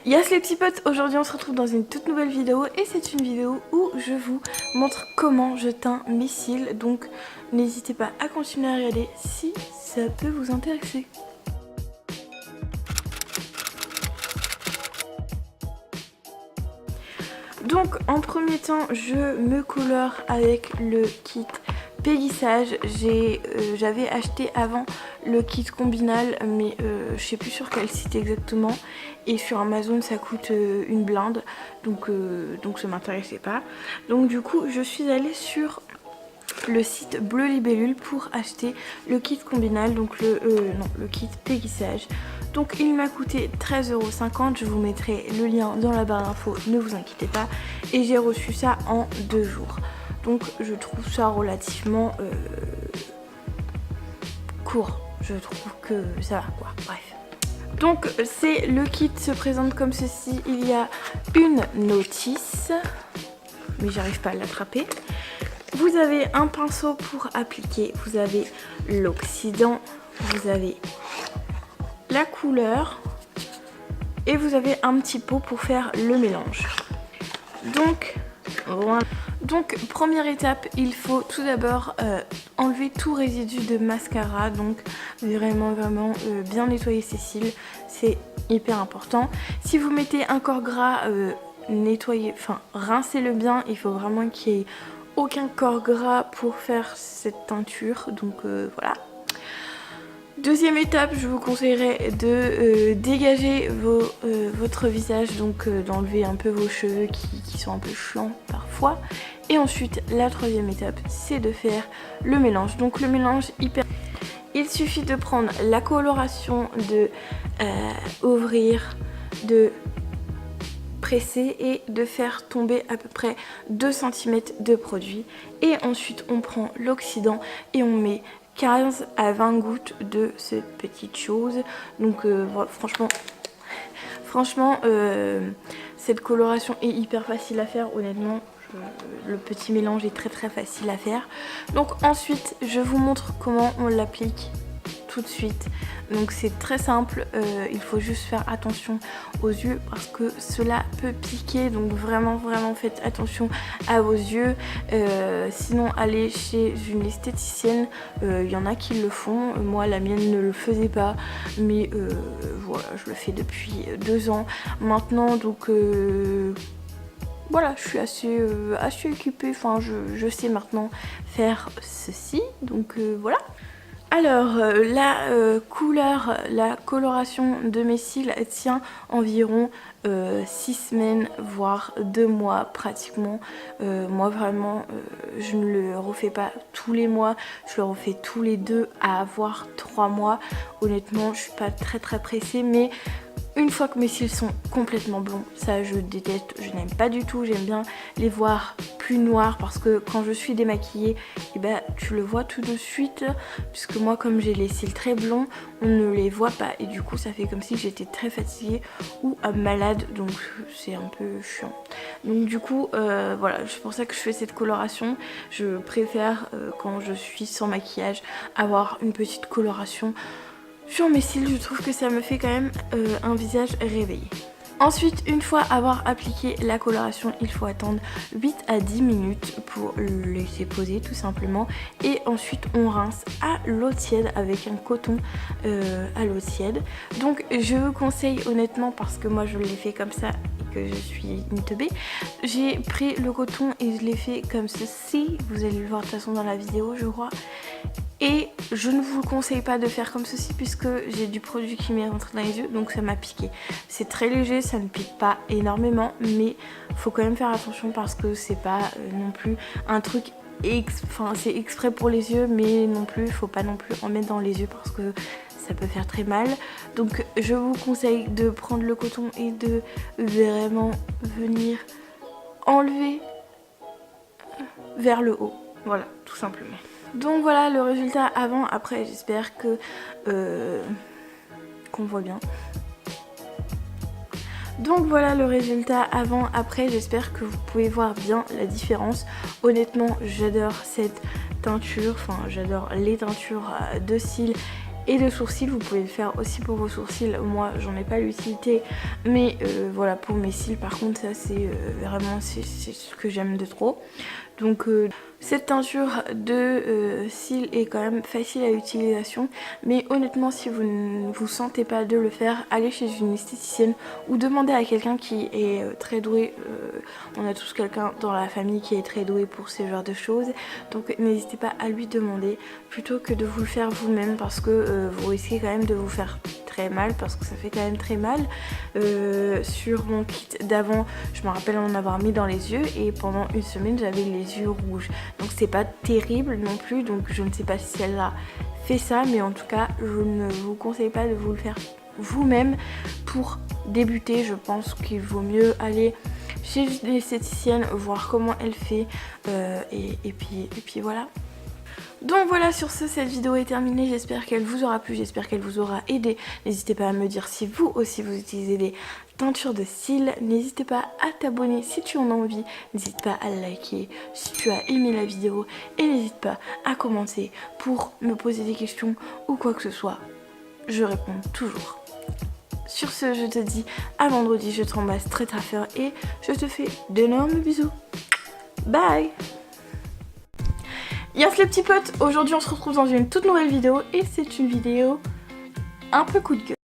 Yes les petits potes, aujourd'hui on se retrouve dans une toute nouvelle vidéo et c'est une vidéo où je vous montre comment je teins mes cils, donc n'hésitez pas à continuer à regarder si ça peut vous intéresser. Donc en premier temps je me colore avec le kit péguissage. J'avais acheté avant le kit combinal mais je sais plus sur quel site exactement et sur Amazon ça coûte une blinde donc ça m'intéressait pas. Donc du coup je suis allée sur le site Bleu Libellule pour acheter le kit combinal, donc le kit péguissage. Donc il m'a coûté 13,50 €, je vous mettrai le lien dans la barre d'infos, ne vous inquiétez pas. Et j'ai reçu ça en 2 jours. Donc je trouve ça relativement court, je trouve que ça va quoi, bref. Donc c'est le kit se présente comme ceci, il y a une notice, mais j'arrive pas à l'attraper. Vous avez un pinceau pour appliquer, vous avez l'oxydant, vous avez la couleur et vous avez un petit pot pour faire le mélange. Donc voilà. Donc première étape, il faut tout d'abord enlever tout résidu de mascara, donc vraiment bien nettoyer ses cils, c'est hyper important. Si vous mettez un corps gras, rincez-le bien, il faut vraiment qu'il y ait aucun corps gras pour faire cette teinture, donc voilà. Deuxième étape, je vous conseillerais de dégager votre visage, donc d'enlever un peu vos cheveux qui sont un peu chiants parfois. Et ensuite, la troisième étape, c'est de faire le mélange. Donc le mélange hyper... Il suffit de prendre la coloration, de ouvrir, de presser et de faire tomber à peu près 2 cm de produit. Et ensuite, on prend l'oxydant et on met 15 à 20 gouttes de cette petite chose. Donc voilà, franchement cette coloration est hyper facile à faire, honnêtement. Le petit mélange est très facile à faire. Donc ensuite je vous montre comment on l'applique tout de suite. Donc c'est très simple, il faut juste faire attention aux yeux parce que cela peut piquer, donc vraiment faites attention à vos yeux. Sinon allez chez une esthéticienne, il y en a qui le font, moi la mienne ne le faisait pas, mais voilà, je le fais depuis 2 ans maintenant, donc voilà, je suis assez équipée, enfin je sais maintenant faire ceci, donc voilà. Alors la couleur, la coloration de mes cils tient environ 6 semaines voire 2 mois pratiquement. Moi vraiment je ne le refais pas tous les mois, je le refais tous les 2 à voire 3 mois. Honnêtement je suis pas très pressée, mais une fois que mes cils sont complètement blonds, ça je déteste, je n'aime pas du tout, j'aime bien les voir plus noirs parce que quand je suis démaquillée, et ben, tu le vois tout de suite, puisque moi comme j'ai les cils très blonds, on ne les voit pas et du coup ça fait comme si j'étais très fatiguée ou malade, donc c'est un peu chiant. Donc du coup voilà, c'est pour ça que je fais cette coloration, je préfère quand je suis sans maquillage avoir une petite coloration sur mes cils, je trouve que ça me fait quand même un visage réveillé. Ensuite, une fois avoir appliqué la coloration, il faut attendre 8 à 10 minutes pour le laisser poser tout simplement. Et ensuite, on rince à l'eau tiède avec un coton à l'eau tiède. Donc, je vous conseille honnêtement, parce que moi je l'ai fait comme ça et que je suis une teubée, j'ai pris le coton et je l'ai fait comme ceci. Vous allez le voir de toute façon dans la vidéo, je crois. Et je ne vous conseille pas de faire comme ceci puisque j'ai du produit qui m'est rentré dans les yeux, donc ça m'a piqué. C'est très léger, ça ne pique pas énormément, mais faut quand même faire attention parce que c'est pas non plus un truc, c'est exprès pour les yeux, mais non plus, faut pas non plus en mettre dans les yeux parce que ça peut faire très mal. Donc je vous conseille de prendre le coton et de vraiment venir enlever vers le haut, voilà, tout simplement. Donc voilà le résultat avant, après j'espère que qu'on voit bien. Donc voilà le résultat avant, après, j'espère que vous pouvez voir bien la différence. Honnêtement j'adore cette teinture, enfin j'adore les teintures de cils et de sourcils. Vous pouvez le faire aussi pour vos sourcils, moi j'en ai pas l'utilité, mais voilà, pour mes cils par contre ça c'est vraiment c'est ce que j'aime de trop. Donc cette teinture de cils est quand même facile à utilisation, mais honnêtement si vous ne vous sentez pas de le faire, allez chez une esthéticienne ou demandez à quelqu'un qui est très doué. On a tous quelqu'un dans la famille qui est très doué pour ce genre de choses, donc n'hésitez pas à lui demander plutôt que de vous le faire vous-même, parce que vous risquez quand même de vous faire très mal, parce que ça fait quand même très mal. Sur mon kit d'avant, je me rappelle en avoir mis dans les yeux et pendant une semaine j'avais les yeux rouges, donc c'est pas terrible non plus. Donc je ne sais pas si celle-là fait ça, mais en tout cas je ne vous conseille pas de vous le faire vous-même. Pour débuter, je pense qu'il vaut mieux aller chez une esthéticienne, voir comment elle fait et puis voilà. Donc voilà, sur ce, cette vidéo est terminée. J'espère qu'elle vous aura plu, j'espère qu'elle vous aura aidé. N'hésitez pas à me dire si vous aussi vous utilisez des teintures de cils. N'hésitez pas à t'abonner si tu en as envie. N'hésite pas à liker si tu as aimé la vidéo. Et n'hésite pas à commenter pour me poser des questions ou quoi que ce soit. Je réponds toujours. Sur ce, je te dis à vendredi, je t'embrasse très très fort et je te fais d'énormes bisous. Bye! Yes les petits potes, aujourd'hui on se retrouve dans une toute nouvelle vidéo et c'est une vidéo un peu coup de gueule.